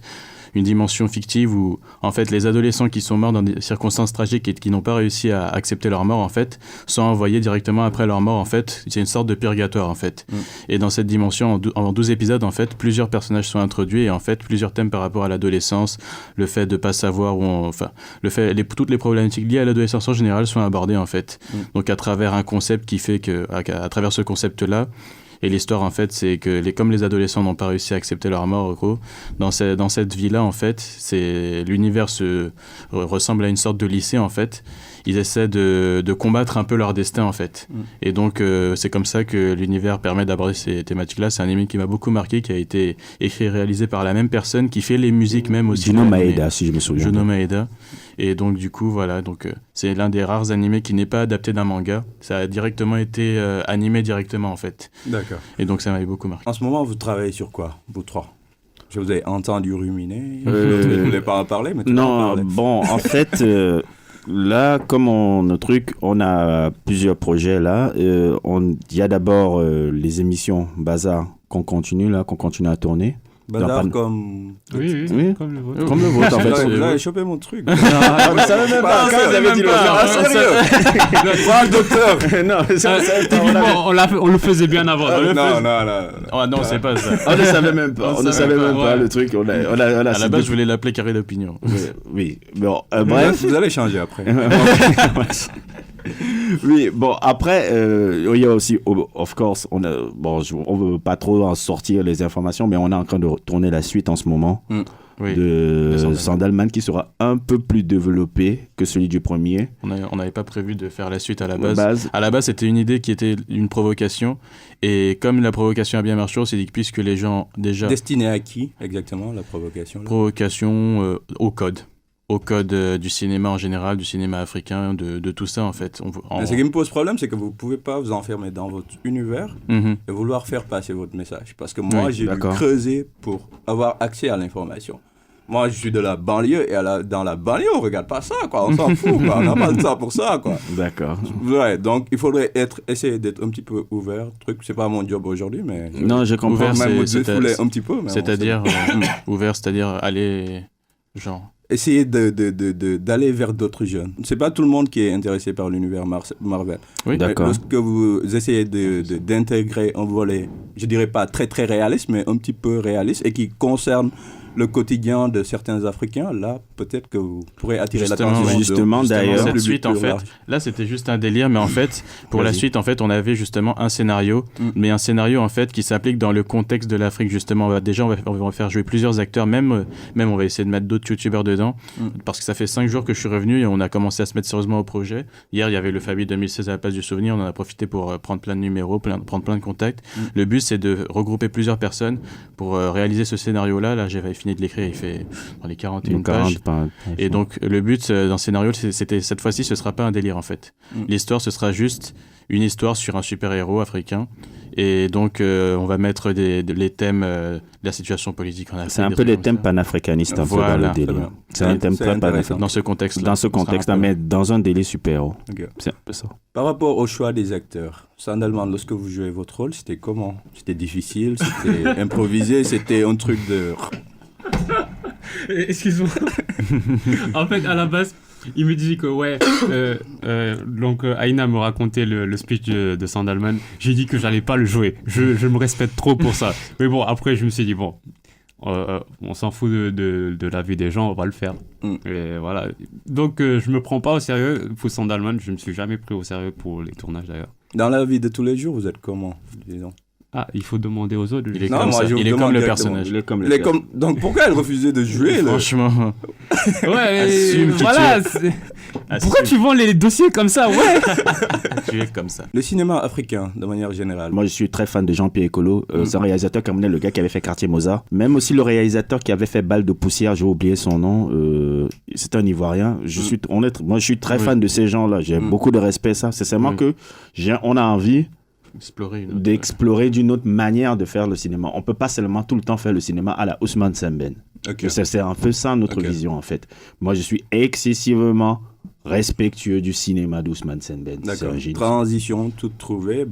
une dimension fictive où, en fait, les adolescents qui sont morts dans des circonstances tragiques et qui n'ont pas réussi à accepter leur mort, en fait, sont envoyés directement après leur mort, en fait. C'est une sorte de purgatoire, en fait. Et dans cette dimension, en 12 épisodes, en fait, plusieurs personnages sont introduits et, en fait, plusieurs thèmes par rapport à l'adolescence, le fait de ne pas savoir toutes les problématiques liées à l'adolescence en général sont abordées, en fait. Donc, à travers un concept qui fait que, à travers ce concept-là, Et l'histoire, en fait, c'est que comme les adolescents n'ont pas réussi à accepter leur mort, gros, dans cette vie-là, en fait, l'univers ressemble à une sorte de lycée, en fait. Ils essaient de combattre un peu leur destin, en fait. Et donc, c'est comme ça que l'univers permet d'aborder ces thématiques-là. C'est un anime qui m'a beaucoup marqué, qui a été écrit et réalisé par la même personne, qui fait les musiques même aussi. Juno Maeda, si je me souviens. Juno Maeda. Et donc, du coup, voilà. Donc, c'est l'un des rares animés qui n'est pas adapté d'un manga. Ça a directement été animé directement, en fait. D'accord. Et donc, ça m'avait beaucoup marqué. En ce moment, vous travaillez sur quoi, vous trois? Je vous ai entendu ruminer. Vous ne voulez pas en parler, mais tu peux en parler. Bon, en fait, là, comme notre truc, on a plusieurs projets là. Il y a d'abord les émissions Bazar qu'on continue à tourner. Bazar comme... Oui, comme le vôtre. Comme le vôtre, en fait. Vous avez chopé mon truc. Vous savez même pas. Quand vous avez dit le sérieux. Quoi, docteur? Non, on le faisait bien avant. Non, c'est pas ça. On ne savait même pas. On ne savait même pas le truc. À la base, je voulais l'appeler carré d'opinion. Oui. Bon, bref. Vous allez changer après. Oui, bon, après, il y a aussi, of course, on veut pas trop en sortir les informations, mais on est en train de tourner la suite en ce moment de Sandalman qui sera un peu plus développé que celui du premier. On n'avait pas prévu de faire la suite à la base. À la base, c'était une idée qui était une provocation, et comme la provocation a bien marché, on s'est dit que puisque les gens déjà... Destinée à qui exactement, la provocation? Provocation au code du cinéma en général, du cinéma africain, de tout ça en fait. Mais ce qui me pose problème, c'est que vous ne pouvez pas vous enfermer dans votre univers et vouloir faire passer votre message. Parce que moi, j'ai dû creuser pour avoir accès à l'information. Moi, je suis de la banlieue, et dans la banlieue, on ne regarde pas ça, quoi. On s'en fout, quoi. On n'a pas le temps pour ça, quoi. D'accord. Ouais, donc il faudrait essayer d'être un petit peu ouvert. C'est pas mon job aujourd'hui, mais... Non, je comprends. Ouvert, même un petit peu. C'est-à-dire, ouvert, c'est-à-dire aller, genre... Essayer d'aller vers d'autres jeunes. C'est pas tout le monde qui est intéressé par l'univers Marvel. Oui, d'accord. Lorsque vous essayez d'intégrer un volet, je dirais pas très très réaliste, mais un petit peu réaliste et qui concerne le quotidien de certains Africains, là, peut-être que vous pourrez attirer l'attention. Justement, d'ailleurs, cette suite, en fait, là, c'était juste un délire, mais en fait, pour la suite, en fait, on avait justement un scénario, mais un scénario, en fait, qui s'applique dans le contexte de l'Afrique, justement. On va faire jouer plusieurs acteurs, même on va essayer de mettre d'autres youtubeurs dedans, parce que ça fait 5 jours que je suis revenu et on a commencé à se mettre sérieusement au projet. Hier, il y avait le Fabi 2016 à la place du souvenir, on en a profité pour prendre plein de numéros, prendre plein de contacts. Le but, c'est de regrouper plusieurs personnes pour réaliser ce scénario-là. Là, j'avais fini de l'écrire, il fait dans les 41 pages. Et donc, le but dans ce scénario, c'était cette fois-ci, ce sera pas un délire en fait. L'histoire, ce sera juste une histoire sur un super-héros africain. Et donc, on va mettre les thèmes de la situation politique en Afrique. C'est un peu les thèmes panafricanistes dans le délire. C'est un thème très panafricaniste. Dans ce contexte-là. Dans ce contexte-là, mais dans un délire super-héros. Okay. C'est un peu ça. Par rapport au choix des acteurs, Sandalman, lorsque vous jouez votre rôle, c'était comment? C'était difficile? C'était improvisé? C'était un truc de... Excuse-moi. En fait, à la base, il me dit que donc Aïna me racontait le speech de Sandalman. J'ai dit que j'allais pas le jouer. Je me respecte trop pour ça. Mais bon, après, je me suis dit, on s'en fout de la vie des gens, on va le faire. Et voilà. Donc, je me prends pas au sérieux pour Sandalman. Je me suis jamais pris au sérieux pour les tournages d'ailleurs. Dans la vie de tous les jours, vous êtes comment, disons? Ah, il faut demander aux autres. Il est comme le personnage. Donc pourquoi elle refusait de jouer Franchement. Ouais, voilà. Pourquoi tu vends les dossiers comme ça? Ouais. Tu es comme ça. Le cinéma africain, de manière générale. Moi, je suis très fan de Jean-Pierre Ekolo. C'est un réalisateur qui a mené le gars qui avait fait Quartier Mozart. Même aussi le réalisateur qui avait fait Balle de poussière, j'ai oublié son nom. C'est un Ivoirien. Je suis honnête. Moi, je suis très fan de ces gens-là. J'ai beaucoup de respect. Ça, c'est seulement que on a envie d'explorer d'une autre manière de faire le cinéma. On peut pas seulement tout le temps faire le cinéma à la Ousmane Sembène. Okay. C'est un peu ça notre vision en fait. Moi je suis excessivement respectueux du cinéma d'Ousmane Sembène. D'accord. Transition toute trouvée.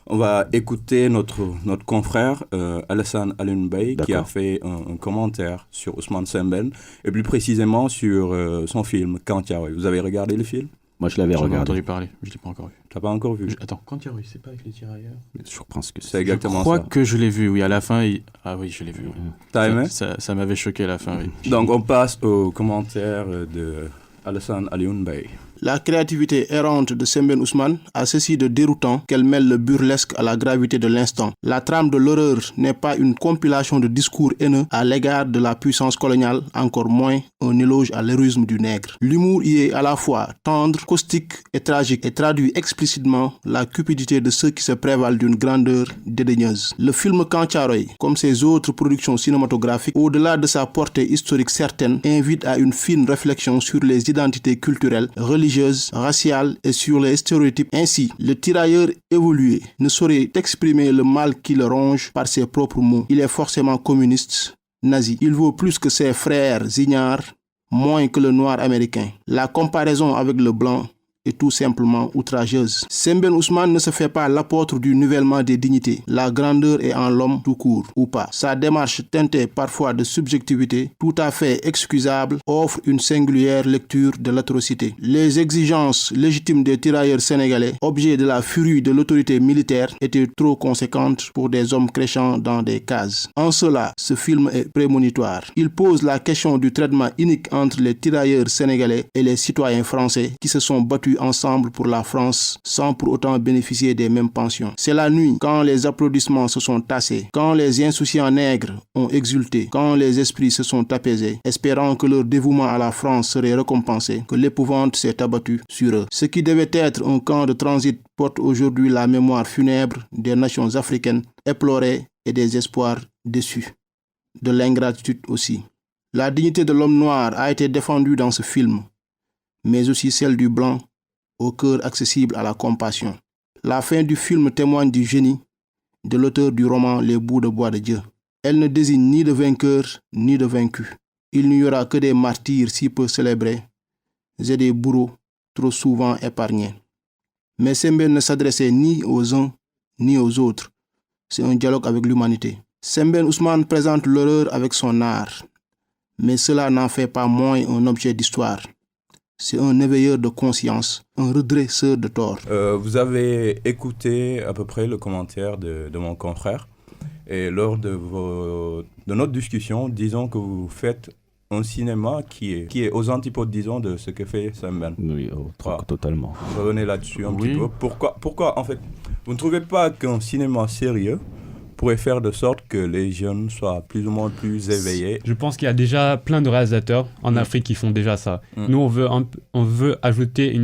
On va écouter notre confrère Alassane Alioune Mbaye qui a fait un commentaire sur Ousmane Sembène et plus précisément sur son film Kantiaroy. Vous avez regardé le film? Moi, je l'avais regardé. J'en ai entendu parler, je ne l'ai pas encore vu. Tu n'as pas encore vu? Attends, Kantiaroy, c'est pas avec les tirailleurs? Je pense que c'est exactement ça. Je crois que je l'ai vu, oui, à la fin. Ah oui, je l'ai vu. Oui. T'as aimé? Ça m'avait choqué à la fin, oui. Donc, on passe au commentaire de Alassane Alioune Mbaye. La créativité errante de Sembène Ousmane a ceci de déroutant qu'elle mêle le burlesque à la gravité de l'instant. La trame de l'horreur n'est pas une compilation de discours haineux à l'égard de la puissance coloniale, encore moins un éloge à l'héroïsme du nègre. L'humour y est à la fois tendre, caustique et tragique et traduit explicitement la cupidité de ceux qui se prévalent d'une grandeur dédaigneuse. Le film Kantcharoy, comme ses autres productions cinématographiques, au-delà de sa portée historique certaine, invite à une fine réflexion sur les identités culturelles, religieuses, raciales et sur les stéréotypes. Ainsi, le tirailleur évolué ne saurait exprimer le mal qui le ronge par ses propres mots. Il est forcément communiste, nazi. Il vaut plus que ses frères ignares, moins que le noir américain. La comparaison avec le blanc est tout simplement outrageuse. Sembène Ousmane ne se fait pas l'apôtre du nivellement des dignités. La grandeur est en l'homme tout court, ou pas. Sa démarche teintée parfois de subjectivité, tout à fait excusable, offre une singulière lecture de l'atrocité. Les exigences légitimes des tirailleurs sénégalais, objet de la furie de l'autorité militaire, étaient trop conséquentes pour des hommes créchant dans des cases. En cela, ce film est prémonitoire. Il pose la question du traitement unique entre les tirailleurs sénégalais et les citoyens français qui se sont battus ensemble pour la France sans pour autant bénéficier des mêmes pensions. C'est la nuit, quand les applaudissements se sont tassés, quand les insouciants nègres ont exulté, quand les esprits se sont apaisés, espérant que leur dévouement à la France serait récompensé, que l'épouvante s'est abattue sur eux. Ce qui devait être un camp de transit porte aujourd'hui la mémoire funèbre des nations africaines éplorées et des espoirs déçus. De l'ingratitude aussi. La dignité de l'homme noir a été défendue dans ce film, mais aussi celle du blanc, au cœur accessible à la compassion. La fin du film témoigne du génie de l'auteur du roman Les bouts de bois de Dieu. Elle ne désigne ni de vainqueur ni de vaincu. Il n'y aura que des martyrs si peu célébrés et des bourreaux trop souvent épargnés. Mais Sembène ne s'adressait ni aux uns ni aux autres. C'est un dialogue avec l'humanité. Sembène Ousmane présente l'horreur avec son art, mais cela n'en fait pas moins un objet d'histoire. C'est un éveilleur de conscience, un redresseur de tort. Vous avez écouté à peu près le commentaire de mon confrère. Et lors de notre discussion, disons que vous faites un cinéma qui est aux antipodes, disons, de ce que fait Sembène. Oui, totalement. Revenez là-dessus un petit peu. Pourquoi, en fait, vous ne trouvez pas qu'un cinéma sérieux pourrait faire de sorte que les jeunes soient plus ou moins plus éveillés? Je pense qu'il y a déjà plein de réalisateurs en Afrique qui font déjà ça. Nous, on veut ajouter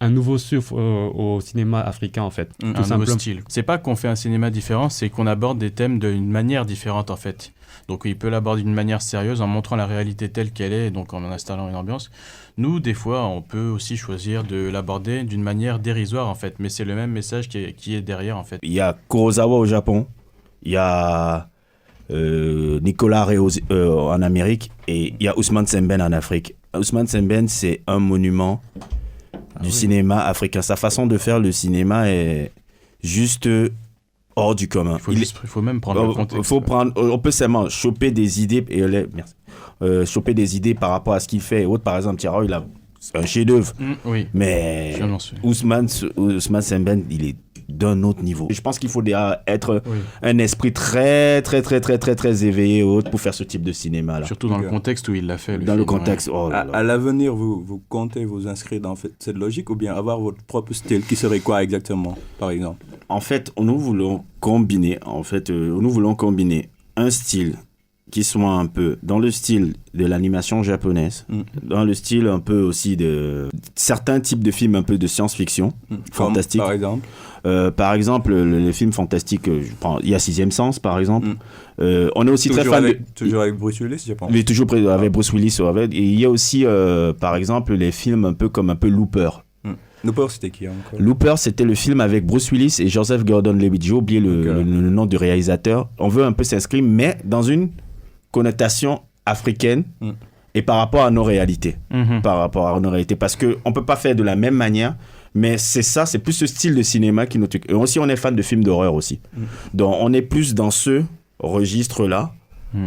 un nouveau souffle au cinéma africain, en fait. Un nouveau style. C'est pas qu'on fait un cinéma différent, c'est qu'on aborde des thèmes d'une manière différente, en fait. Donc il peut l'aborder d'une manière sérieuse en montrant la réalité telle qu'elle est, donc en installant une ambiance. Nous, des fois, on peut aussi choisir de l'aborder d'une manière dérisoire, en fait. Mais c'est le même message qui est derrière, en fait. Il y a Kurosawa au Japon. Il y a Nicolas Reo en Amérique et il y a Ousmane Sembène en Afrique. Ousmane Sembène, c'est un monument du cinéma africain. Sa façon de faire le cinéma est juste hors du commun. Il faut même prendre le contexte. On peut seulement choper des idées choper des idées par rapport à ce qu'il fait. Par exemple, Tiara, il a un chef-d'œuvre. Oui. Mais Ousmane Sembène, il est d'un autre niveau. Je pense qu'il faut être un esprit très, très, très, très, très, très éveillé pour faire ce type de cinéma-là. Surtout dans le contexte où il l'a fait. Le contexte, à l'avenir, vous comptez vous inscrire dans cette logique ou bien avoir votre propre style qui serait quoi exactement, par exemple? En fait, nous voulons combiner un style qui soit un peu dans le style de l'animation japonaise, dans le style un peu aussi de certains types de films un peu de science-fiction, fantastique. Par exemple, les films fantastiques, il y a Sixième Sens, par exemple. On est aussi très fan toujours avec Bruce Willis, je pense. Oui, toujours avec Bruce Willis. Et il y a aussi, par exemple, les films un peu comme Looper. Looper, c'était qui encore? Looper, c'était le film avec Bruce Willis et Joseph Gordon-Levitt. J'ai oublié le nom du réalisateur. On veut un peu s'inscrire, mais dans une connotation africaine et par rapport à nos réalités. Parce qu'on ne peut pas faire de la même manière, mais c'est plus ce style de cinéma qui nous... Et aussi, on est fan de films d'horreur aussi. Donc, on est plus dans ce registre-là,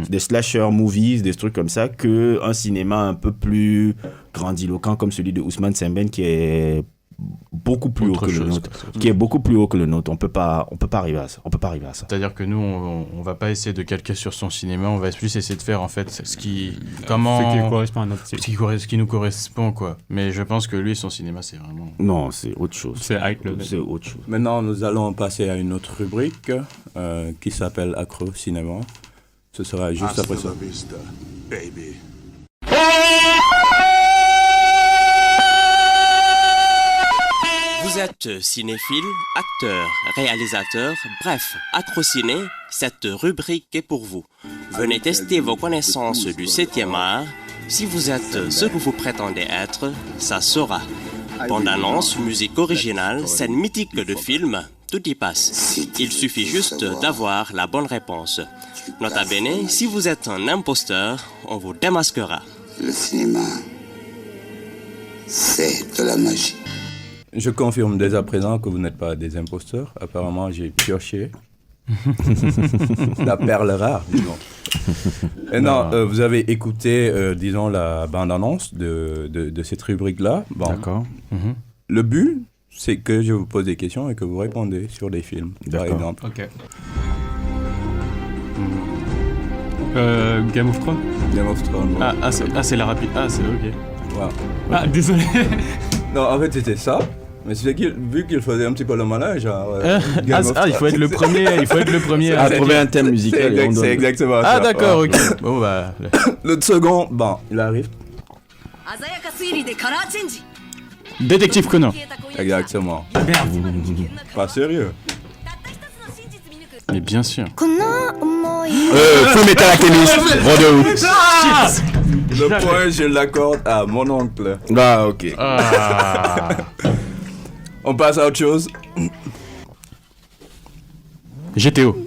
des slasher movies, des trucs comme ça, qu'un cinéma un peu plus grandiloquent comme celui de Ousmane Sembène qui est beaucoup plus haut que le nôtre, qui est beaucoup plus haut que le nôtre. On peut pas arriver à ça. C'est-à-dire que nous, on va pas essayer de calquer sur son cinéma, on va plus essayer de faire en fait ce qui correspond à notre style. Ce qui nous correspond, quoi. Mais je pense que lui, son cinéma, c'est vraiment... Non, c'est autre chose. C'est autre chose. Maintenant, nous allons passer à une autre rubrique qui s'appelle Accro Cinéma. Ce sera juste après ça. Baby. Vous êtes cinéphile, acteur, réalisateur, bref, accro-ciné, cette rubrique est pour vous. Venez tester vos connaissances du 7e art. Si vous êtes ce que vous prétendez être, ça sera. Bande-annonce, musique originale, scène mythique de film, tout y passe. Il suffit juste d'avoir la bonne réponse. Nota bene, si vous êtes un imposteur, on vous démasquera. Le cinéma, c'est de la magie. Je confirme dès à présent que vous n'êtes pas des imposteurs. Apparemment, j'ai pioché la perle rare, disons. Et non, vous avez écouté, disons, la bande-annonce de cette rubrique-là. Bon. D'accord. Le but, c'est que je vous pose des questions et que vous répondez sur des films, par exemple. Ok. Game of Thrones. Game of Thrones. Ouais. C'est la rapide. Ah, c'est ok. Wow. Ah, désolé. Non, en fait, c'était ça. Mais c'est vu qu'il faisait un petit peu le malin, genre... il faut être le premier, à trouver un thème musical. C'est exactement ça. Ah, d'accord, ok. Bon, bah... Le second, bon, il arrive. Détective Conan. Exactement. Pas sérieux. Mais bien sûr. Full Metal Alchemist, Brotherhood. Le point, je l'accorde à mon oncle. Ah, ok. On passe à autre chose. GTO.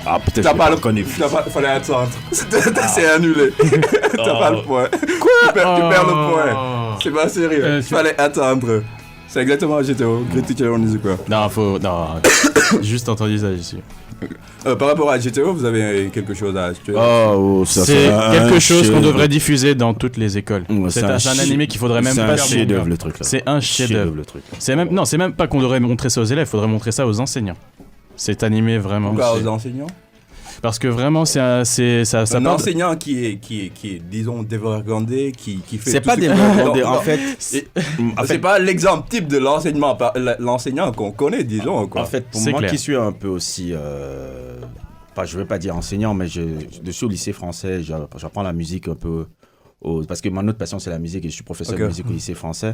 Ah, peut-être T'as pas le point. Fallait attendre. C'est annulé. T'as pas le point. Quoi? Tu perds le point. C'est pas sérieux. Fallait attendre. C'est exactement GTO. Critique on dit quoi? Non, juste entendu ça, j'y suis. Par rapport à GTO, vous avez quelque chose à ajouter? C'est quelque chose qu'on devrait diffuser dans toutes les écoles. C'est un animé qu'il faudrait même pas... C'est un chef-d'œuvre, le truc là. C'est un chef-d'œuvre, le truc. C'est même pas qu'on devrait montrer ça aux élèves, faudrait montrer ça aux enseignants. Cet animé vraiment. Pourquoi aux enseignants? Parce que vraiment, ça un enseignant qui est, disons, dévergondé, qui fait... C'est pas dévergondé, en fait... C'est pas l'exemple type de l'enseignant qu'on connaît, disons, quoi. En fait, pour moi qui suis un peu aussi... je vais pas dire enseignant, mais je suis au lycée français, j'apprends la musique un peu... parce que mon autre passion, c'est la musique, et je suis professeur de musique au lycée français.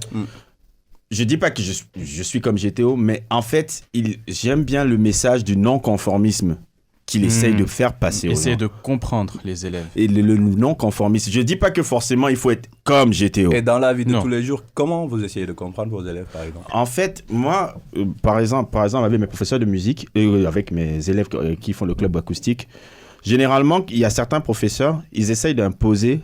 Je dis pas que je suis comme GTO, mais en fait, j'aime bien le message du non-conformisme qu'il essaye de faire passer aux gens. Essayer de comprendre les élèves. Et le non-conformisme. Je dis pas que forcément il faut être comme GTO. Et dans la vie de tous les jours, comment vous essayez de comprendre vos élèves, par exemple? En fait, moi, par exemple, avec mes professeurs de musique, avec mes élèves qui font le club acoustique, généralement, il y a certains professeurs, ils essayent d'imposer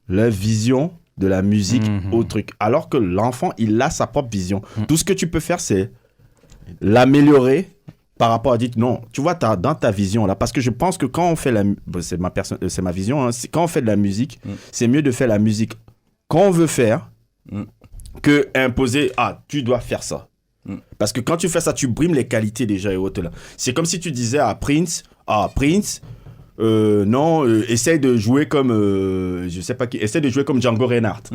leur vision de la musique au truc. Alors que l'enfant, il a sa propre vision. Tout ce que tu peux faire, c'est l'améliorer par rapport à dire non, tu vois, dans ta vision là, parce que je pense que quand on fait c'est ma vision, hein, quand on fait de la musique, c'est mieux de faire la musique qu'on veut faire que imposer, tu dois faire ça. Parce que quand tu fais ça, tu brimes les qualités déjà et autres là. C'est comme si tu disais à Prince, essaye de jouer comme je sais pas qui, essaye de jouer comme Django Reinhardt.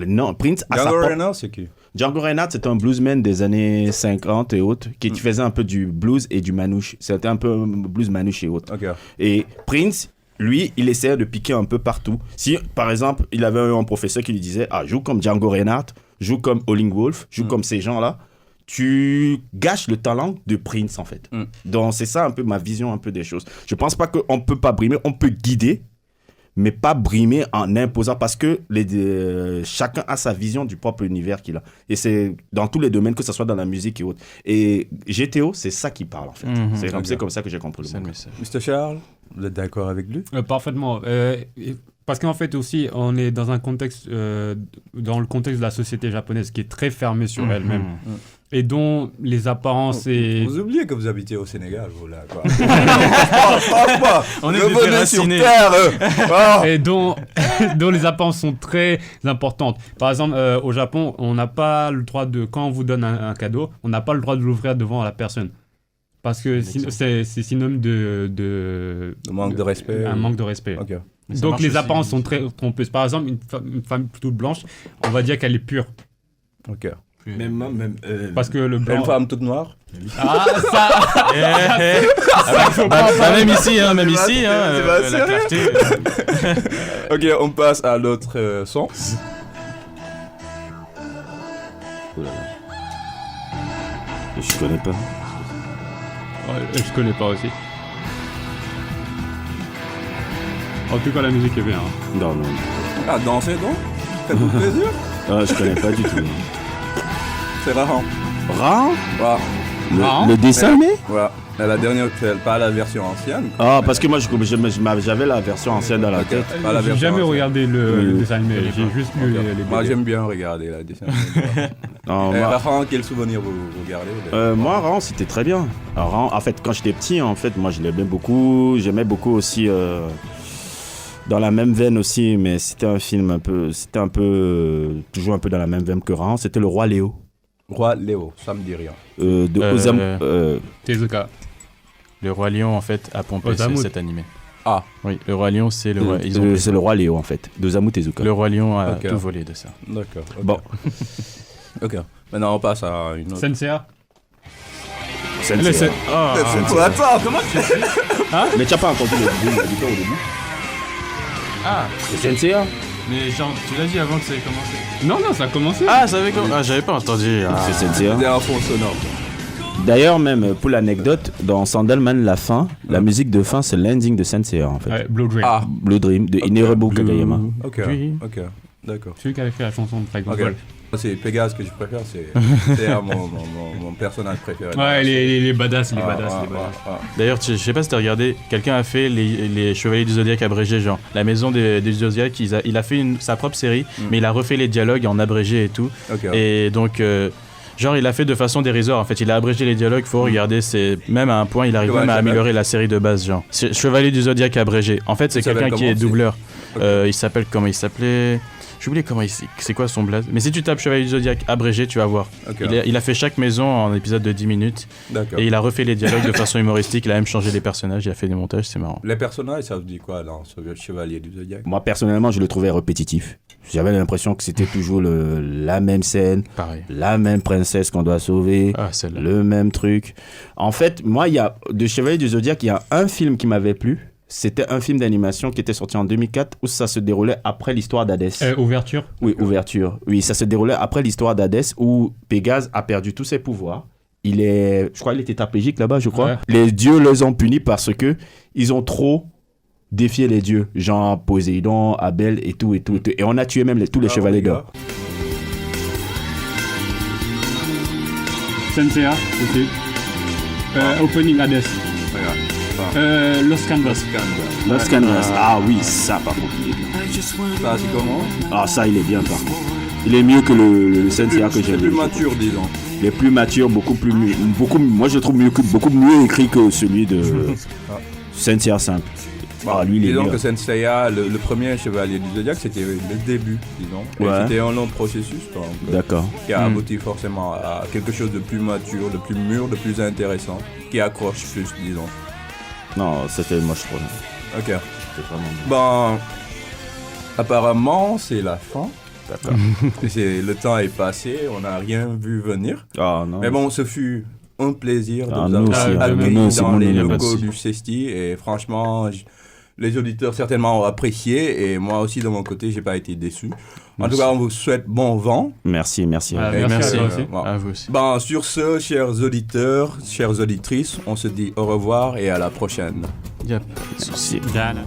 Non, Prince a Django Reinhardt, c'est qui? Django Reinhardt, c'est un bluesman des années 50 et autres qui faisait un peu du blues et du manouche. C'était un peu blues manouche et autres. Okay. Et Prince, lui, il essayait de piquer un peu partout. Si, par exemple, il avait un professeur qui lui disait joue comme Django Reinhardt, joue comme Howlin' Wolf, joue comme ces gens-là, tu gâches le talent de Prince, en fait. Donc, c'est ça un peu ma vision un peu des choses. Je pense pas qu'on peut pas brimer, on peut guider, mais pas brimer en imposant, parce que chacun a sa vision du propre univers qu'il a. Et c'est dans tous les domaines, que ce soit dans la musique et autres. Et GTO, c'est ça qui parle, en fait. C'est comme ça que j'ai compris le message. Mr. Charles, Vous êtes d'accord avec lui? Parfaitement. Parce qu'en fait aussi, on est dans un contexte, dans le contexte de la société japonaise qui est très fermée sur elle-même. Et dont les apparences et... Vous oubliez que vous habitez au Sénégal, vous là, quoi. On est revenez sur déracinés. terre. Et dont les apparences sont très importantes. Par exemple, au Japon, on n'a pas le droit de... Quand on vous donne un cadeau, on n'a pas le droit de l'ouvrir devant la personne. Parce que c'est synonyme de manque de respect. Un manque de respect. Okay. Donc les apparences sont très trompeuses. Par exemple, une femme toute blanche, on va dire qu'elle est pure. Ok. Parce que le blanc... Une femme toute noire. Ah, ça même ici, hein, la clarté. Ok, on passe à l'autre son. Je connais pas. Ouais, je connais pas aussi. En tout cas, la musique est bien. Hein. Non. Ah, danser donc? Faites-vous plaisir? Je connais pas du tout. C'est Rahan. Rahan? Ouais. Le dessin animé? Ouais. La dernière, pas la version ancienne. Ah, parce que moi, j'avais la version ancienne dans la tête. Pas la J'ai version jamais ancienne. regardé le dessin animé, j'ai juste lu les Moi, BD. j'aime bien regarder la dessin animé. Rahan, quel souvenir vous gardez? Moi, Rahan, c'était très bien. Rahan, en fait, quand j'étais petit, moi, je l'aimais beaucoup. J'aimais beaucoup aussi... dans la même veine aussi, mais c'était un film toujours un peu dans la même veine que Rahan. C'était Le Roi Léo. Roi Léo, ça me dit rien. Tezuka. Le Roi Lion, en fait, a pompé cet animé. Ah. Oui, le Roi Lion, c'est le roi. C'est le Roi Léo, en fait, d'Osamu Tezuka. Le Roi Lion a tout volé de ça. D'accord. Okay. Bon. Ok. Maintenant, on passe à une autre. Senseiya. Attends, comment tu sais? Mais tu n'as pas entendu le début, au début. Ah, c'est Senseiya. Mais genre, tu l'as dit avant que ça ait commencé. Non, ça a commencé. Ah, ça avait commencé. Ah, j'avais pas entendu. C'est Senseiya. C'était un fond sonore. D'ailleurs, même pour l'anecdote, dans Sandalman, la fin, la musique de fin, c'est l'ending de Senseiya, en fait. Ouais, Blue Dream. Ah. Blue Dream de Hirobu Kagayama. Ok, d'accord. Celui qui avait fait la chanson de Dragon Ball. C'est Pégase que je préfère, c'est mon personnage préféré. Ouais, les badass, les badass. D'ailleurs, je sais pas si t'as regardé, quelqu'un a fait les Chevaliers du Zodiac abrégés, genre la maison des Zodiac, il a fait sa propre série, mais il a refait les dialogues en abrégé et tout. Et donc, genre, il a fait de façon dérisoire, en fait, il a abrégé les dialogues, faut regarder, c'est même à un point, il arrive même à améliorer la série de base, genre. Chevalier du Zodiac abrégé. En fait, c'est quelqu'un qui est doubleur. Il s'appelle, comment il s'appelait? J'ai oublié comment c'est quoi son blaze. Mais si tu tapes Chevalier du Zodiac abrégé, tu vas voir. Il a fait chaque maison en épisode de 10 minutes. Et il a refait les dialogues de façon humoristique. Il a même changé les personnages. Il a fait des montages, c'est marrant. Les personnages, ça veut dire quoi dans ce Chevalier du Zodiac? Moi, personnellement, je le trouvais répétitif. J'avais l'impression que c'était toujours la même scène, la même princesse qu'on doit sauver, le même truc. En fait, moi, de Chevalier du Zodiac, il y a un film qui m'avait plu. C'était un film d'animation qui était sorti en 2004 où ça se déroulait après l'histoire d'Hadès. Ouverture. Oui, Ouverture. Oui, ça se déroulait après l'histoire d'Hadès où Pégase a perdu tous ses pouvoirs. Je crois qu'il était tétraplégique là-bas, je crois. Ouais. Les dieux les ont punis parce que ils ont trop défié les dieux. Genre Poséidon, Abel et tout. Et on a tué même tous les chevaliers d'or. Senseiya aussi. Opening Hades. Lost Canvas. Lost Canvas. Ah oui, ça par contre. Ça, c'est comment? Ah, ça, il est bien par contre. Il est mieux que le Senseiya que j'ai vu. Plus mature, disons. Il est plus mature, moi je le trouve beaucoup mieux écrit que celui de Senseiya simple. Lui, disons que Senseiya, le premier Chevalier du Zodiac, c'était le début, disons. Ouais. C'était un long processus, d'accord. Qui a abouti forcément à quelque chose de plus mature, de plus mûr, de plus intéressant, qui accroche plus, disons. Non, c'était moche trop. Ok. C'était vraiment bon. Apparemment, c'est la fin. D'accord. Le temps est passé, on n'a rien vu venir. Ah non. Mais bon, ce fut un plaisir de vous avoir accueillis dans les locaux du CESTI. Et franchement, les auditeurs certainement ont apprécié. Et moi aussi, de mon côté, j'ai pas été déçu. En tout cas, on vous souhaite bon vent. Merci. Merci à vous aussi. Bon, sur ce, chers auditeurs, chères auditrices, on se dit au revoir et à la prochaine. Y'a pas de souci. Dana.